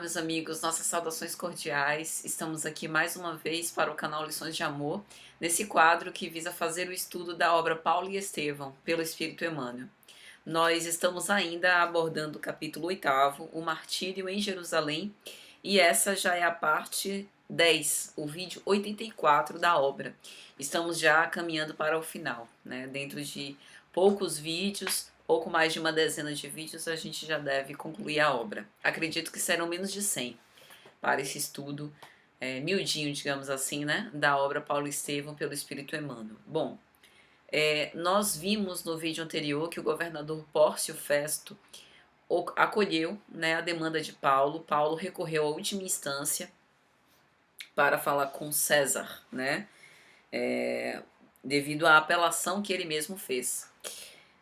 meus amigos, nossas saudações cordiais. Estamos aqui mais uma vez para o canal Lições de Amor, nesse quadro que visa fazer o estudo da obra Paulo e Estevão, pelo Espírito Emmanuel. Nós estamos ainda abordando o capítulo 8º, o martírio em Jerusalém, e essa já é a parte 10, o vídeo 84 da obra. Estamos já caminhando para o final, né? Dentro de poucos vídeos, pouco mais de uma dezena de vídeos, a gente já deve concluir a obra. Acredito que serão menos de 100 para esse estudo miudinho, digamos assim, né, da obra Paulo e Estevão pelo Espírito Emmanuel. Bom, nós vimos no vídeo anterior que o governador Pórcio Festo acolheu, né, a demanda de Paulo. Paulo recorreu à última instância para falar com César, né, devido à apelação que ele mesmo fez.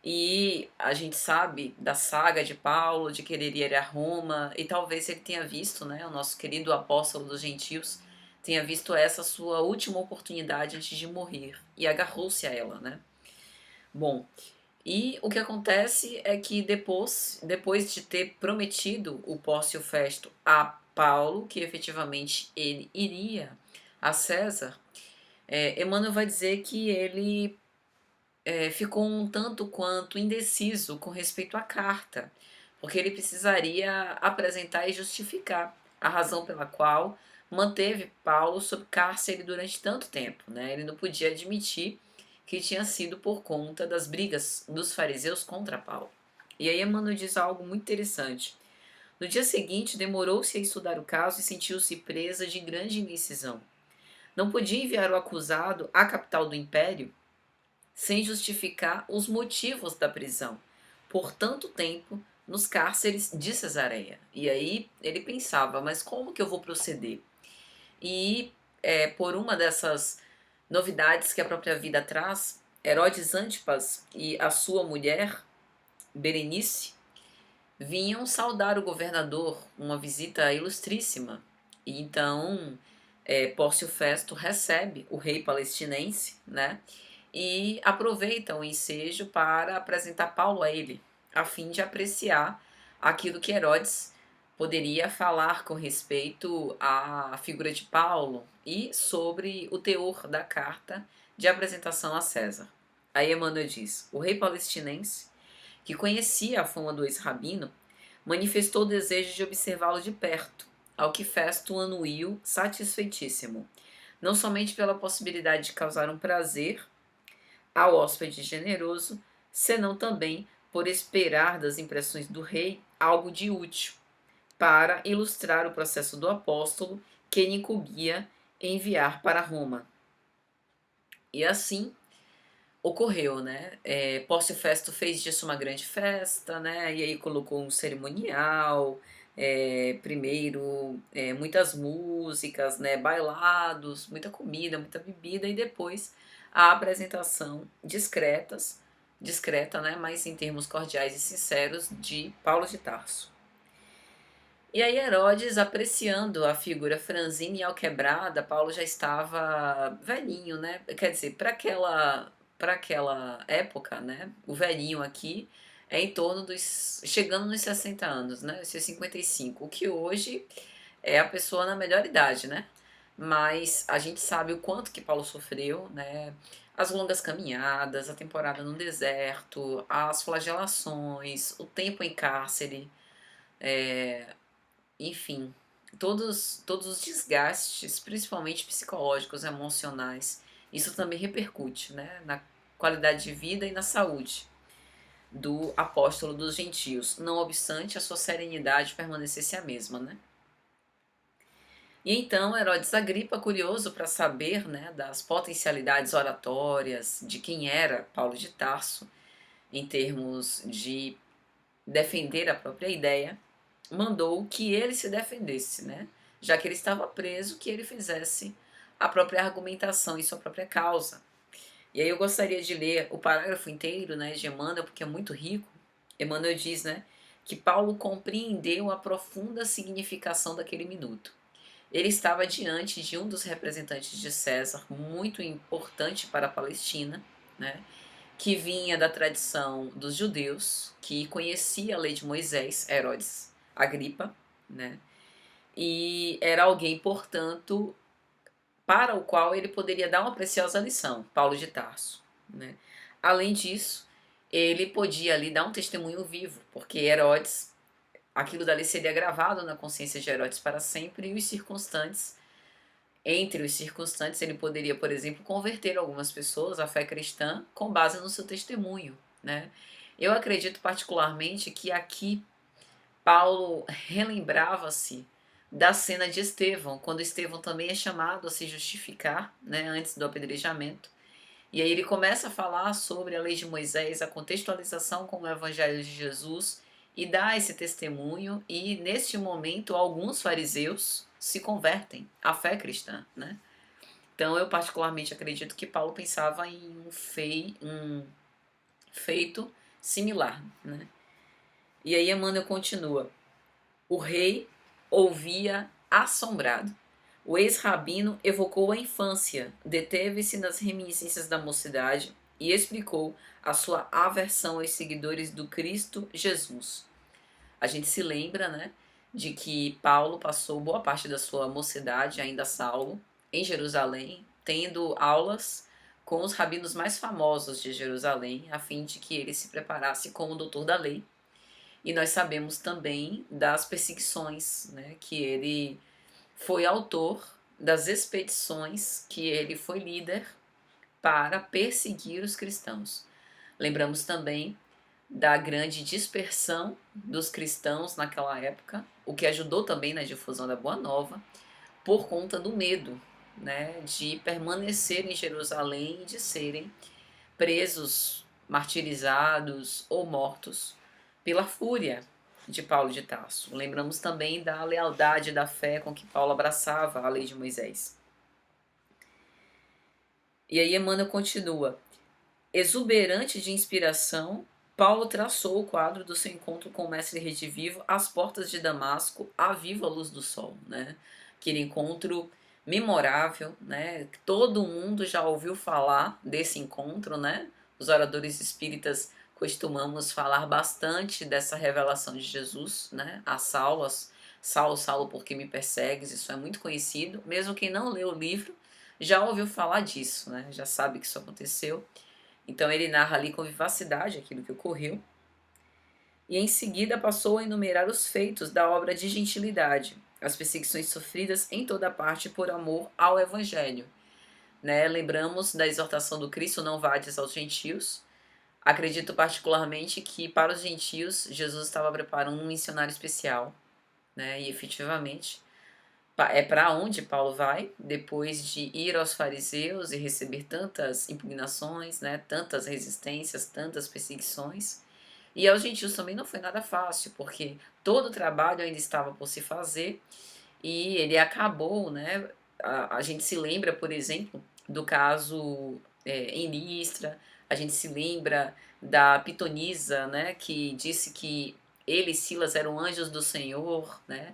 E a gente sabe da saga de Paulo, de querer ir a Roma, e talvez ele tenha visto, né, o nosso querido apóstolo dos gentios, tenha visto essa sua última oportunidade antes de morrer, e agarrou-se a ela, né? Bom, e o que acontece é que depois de ter prometido o Pórcio Festo a Paulo, que efetivamente ele iria a César, Emmanuel vai dizer que ele ficou um tanto quanto indeciso com respeito à carta, porque ele precisaria apresentar e justificar a razão pela qual manteve Paulo sob cárcere durante tanto tempo, né? Ele não podia admitir que tinha sido por conta das brigas dos fariseus contra Paulo. E aí Emmanuel diz algo muito interessante. No dia seguinte, demorou-se a estudar o caso e sentiu-se presa de grande indecisão. Não podia enviar o acusado à capital do império sem justificar os motivos da prisão por tanto tempo nos cárceres de Cesareia. E aí ele pensava, mas como que eu vou proceder? E por uma dessas novidades que a própria vida traz, Herodes Antipas e a sua mulher, Berenice, vinham saudar o governador, uma visita ilustríssima. E então Pórcio Festo recebe o rei palestinense, né? E aproveita o ensejo para apresentar Paulo a ele, a fim de apreciar aquilo que Herodes poderia falar com respeito à figura de Paulo e sobre o teor da carta de apresentação a César. Aí Emmanuel diz: o rei palestinense, que conhecia a fama do ex-rabino, manifestou o desejo de observá-lo de perto, ao que Festo anuiu satisfeitíssimo, não somente pela possibilidade de causar um prazer ao hóspede generoso, senão também por esperar das impressões do rei algo de útil, para ilustrar o processo do apóstolo que lhe incumbia enviar para Roma. E assim ocorreu, né? Pórcio Festo fez disso uma grande festa, né? E aí colocou um cerimonial, primeiro muitas músicas, né? Bailados, muita comida, muita bebida, e depois a apresentação discreta, né? Mas em termos cordiais e sinceros, de Paulo de Tarso. E aí Herodes, apreciando a figura franzina e alquebrada, Paulo já estava velhinho, né? Quer dizer, para aquela época, né? O velhinho aqui é em torno dos, chegando nos 60 anos, né? Os seus 55, o que hoje é a pessoa na melhor idade, né? Mas a gente sabe o quanto que Paulo sofreu, né? As longas caminhadas, a temporada no deserto, as flagelações, o tempo em cárcere, enfim, todos os desgastes, principalmente psicológicos, emocionais, isso também repercute, né, na qualidade de vida e na saúde do apóstolo dos gentios, não obstante a sua serenidade permanecesse a mesma, né? E então Herodes Agripa, curioso para saber, né, das potencialidades oratórias de quem era Paulo de Tarso, em termos de defender a própria ideia, mandou que ele se defendesse, né? Já que ele estava preso, que ele fizesse a própria argumentação em sua própria causa. E aí eu gostaria de ler o parágrafo inteiro, né, de Emmanuel, porque é muito rico. Emmanuel diz, né, que Paulo compreendeu a profunda significação daquele minuto. Ele estava diante de um dos representantes de César, muito importante para a Palestina, né, que vinha da tradição dos judeus, que conhecia a lei de Moisés, Herodes Agripa, né? e era alguém, portanto, para o qual ele poderia dar uma preciosa lição, Paulo de Tarso, né? Além disso, ele podia ali dar um testemunho vivo, porque Herodes, aquilo dali seria gravado na consciência de Herodes para sempre, e os circunstantes, entre os circunstantes, ele poderia, por exemplo, converter algumas pessoas à fé cristã com base no seu testemunho, né? Eu acredito particularmente que aqui Paulo relembrava-se da cena de Estevão, quando Estevão também é chamado a se justificar, né, antes do apedrejamento. E aí ele começa a falar sobre a lei de Moisés, a contextualização com o evangelho de Jesus, e dá esse testemunho, e neste momento alguns fariseus se convertem à fé cristã, né? Então eu particularmente acredito que Paulo pensava em um feito similar, né? E aí Emmanuel continua. O rei ouvia assombrado. O ex-rabino evocou a infância, deteve-se nas reminiscências da mocidade e explicou a sua aversão aos seguidores do Cristo Jesus. A gente se lembra, né, de que Paulo passou boa parte da sua mocidade, ainda Saulo, em Jerusalém, tendo aulas com os rabinos mais famosos de Jerusalém, a fim de que ele se preparasse como doutor da lei. E nós sabemos também das perseguições, né, que ele foi autor das expedições que ele foi líder para perseguir os cristãos. Lembramos também da grande dispersão dos cristãos naquela época, o que ajudou também na difusão da Boa Nova, por conta do medo, né, de permanecer em Jerusalém e de serem presos, martirizados ou mortos pela fúria de Paulo de Tarso. Lembramos também da lealdade da fé com que Paulo abraçava a lei de Moisés. E aí Emmanuel continua. Exuberante de inspiração, Paulo traçou o quadro do seu encontro com o mestre redivivo às portas de Damasco, à viva luz do sol, né? Aquele encontro memorável, né? Todo mundo já ouviu falar desse encontro, né? Os oradores espíritas costumamos falar bastante dessa revelação de Jesus, né? A Saulo, Saulo, Saulo, por que me persegues? Isso é muito conhecido. Mesmo quem não leu o livro já ouviu falar disso, né? Já sabe que isso aconteceu. Então ele narra ali com vivacidade aquilo que ocorreu. E em seguida passou a enumerar os feitos da obra de gentilidade, as perseguições sofridas em toda parte por amor ao Evangelho. Né? Lembramos da exortação do Cristo, não vades aos gentios. Acredito particularmente que para os gentios Jesus estava preparando um missionário especial, né? E efetivamente é para onde Paulo vai, depois de ir aos fariseus e receber tantas impugnações, né, tantas resistências, tantas perseguições. E aos gentios também não foi nada fácil, porque todo o trabalho ainda estava por se fazer e ele acabou, né? A gente se lembra, por exemplo, do caso em Listra, a gente se lembra da pitonisa, né, que disse que ele e Silas eram anjos do Senhor, né?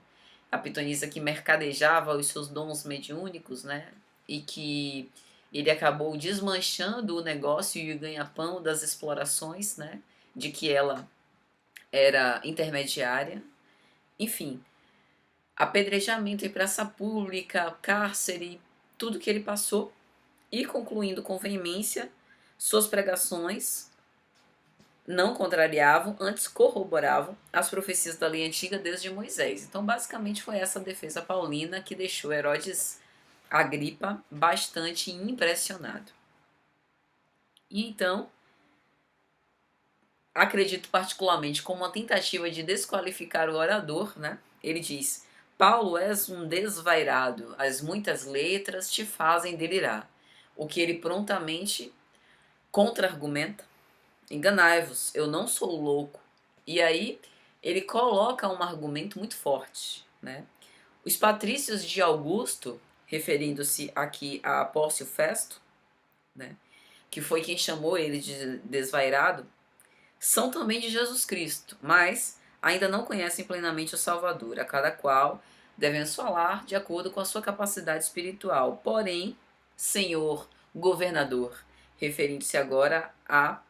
A pitonisa que mercadejava os seus dons mediúnicos, né? E que ele acabou desmanchando o negócio e o ganha-pão das explorações, né? De que ela era intermediária. Enfim, apedrejamento em praça pública, cárcere, tudo que ele passou. E concluindo com veemência, suas pregações não contrariavam, antes corroboravam as profecias da lei antiga desde Moisés. Então, basicamente, foi essa defesa paulina que deixou Herodes Agripa bastante impressionado. E então, acredito particularmente como uma tentativa de desqualificar o orador, né? Ele diz: Paulo, és um desvairado, as muitas letras te fazem delirar. O que ele prontamente contra-argumenta: enganai-vos, eu não sou louco. E aí ele coloca um argumento muito forte, né? Os patrícios de Augusto, referindo-se aqui a Pórcio Festo, né, que foi quem chamou ele de desvairado, são também de Jesus Cristo, mas ainda não conhecem plenamente o Salvador. A cada qual devemos falar de acordo com a sua capacidade espiritual. Porém, Senhor, governador, referindo-se agora a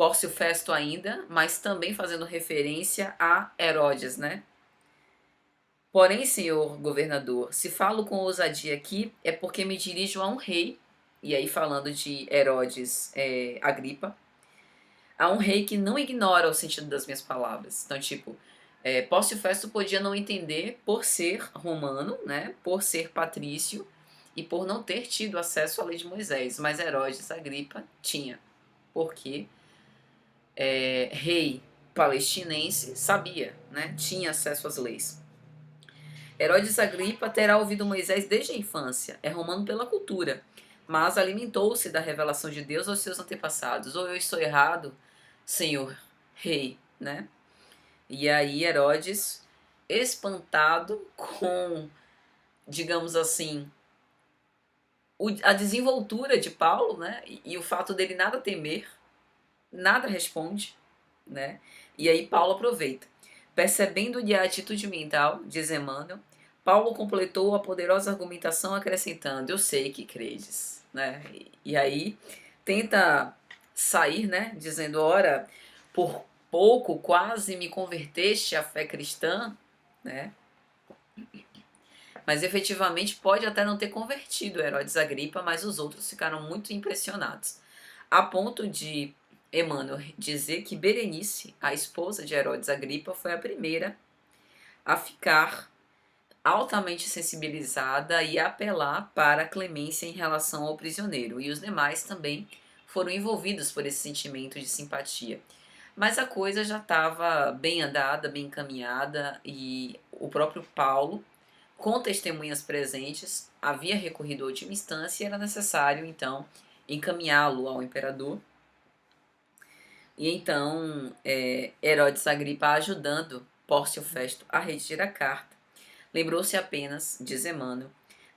Pórcio Festo ainda, mas também fazendo referência a Herodes, né? Porém, senhor governador, se falo com ousadia aqui, é porque me dirijo a um rei, e aí falando de Herodes Agripa, a um rei que não ignora o sentido das minhas palavras. Então, tipo, Pórcio Festo podia não entender por ser romano, né, por ser patrício e por não ter tido acesso à lei de Moisés, mas Herodes Agripa tinha, porque rei palestinense sabia, né, tinha acesso às leis. Herodes Agripa terá ouvido Moisés desde a infância, é romano pela cultura, mas alimentou-se da revelação de Deus aos seus antepassados. Ou eu estou errado, senhor rei, né? E aí Herodes, espantado com, digamos assim, a desenvoltura de Paulo, né? E o fato dele nada temer, nada responde, né? E aí Paulo aproveita. Percebendo-lhe a atitude mental, diz Emmanuel, Paulo completou a poderosa argumentação acrescentando: eu sei que credes, né? E aí tenta sair, né? Dizendo: ora, por pouco quase me converteste à fé cristã, né? Mas efetivamente pode até não ter convertido Herodes Agripa, mas os outros ficaram muito impressionados. A ponto de Emmanuel dizer que Berenice, a esposa de Herodes Agripa, foi a primeira a ficar altamente sensibilizada e apelar para a clemência em relação ao prisioneiro. E os demais também foram envolvidos por esse sentimento de simpatia. Mas a coisa já estava bem andada, bem encaminhada, e o próprio Paulo, com testemunhas presentes, havia recorrido à última instância e era necessário, então, encaminhá-lo ao imperador. E então, Herodes Agripa, ajudando Pórcio Festo a redigir a carta, lembrou-se apenas, diz Emmanuel,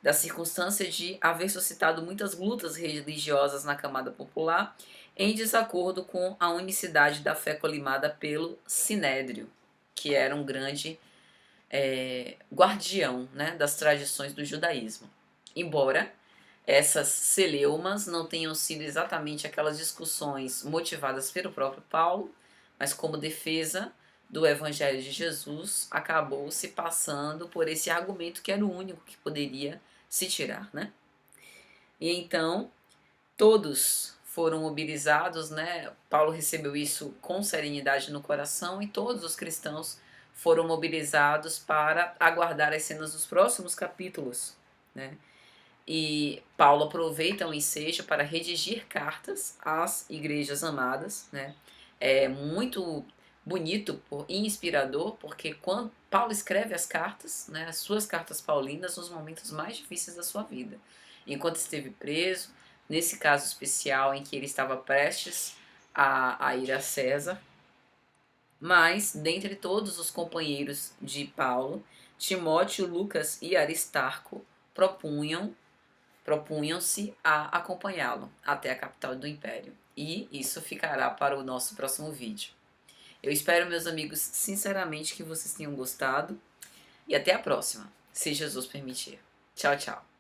da circunstância de haver suscitado muitas lutas religiosas na camada popular, em desacordo com a unicidade da fé colimada pelo Sinédrio, que era um grande guardião, né, das tradições do judaísmo. Embora essas celeumas não tenham sido exatamente aquelas discussões motivadas pelo próprio Paulo, mas como defesa do Evangelho de Jesus, acabou se passando por esse argumento que era o único que poderia se tirar, né? E então, todos foram mobilizados, né? Paulo recebeu isso com serenidade no coração e todos os cristãos foram mobilizados para aguardar as cenas dos próximos capítulos, né? E Paulo aproveita o ensejo para redigir cartas às igrejas amadas, né? É muito bonito e inspirador, porque quando Paulo escreve as cartas, né, as suas cartas paulinas, nos momentos mais difíceis da sua vida. Enquanto esteve preso, nesse caso especial em que ele estava prestes a ir a César, mas, dentre todos os companheiros de Paulo, Timóteo, Lucas e Aristarco propunham-se a acompanhá-lo até a capital do império. E isso ficará para o nosso próximo vídeo. Eu espero, meus amigos, sinceramente que vocês tenham gostado e até a próxima, se Jesus permitir. Tchau, tchau.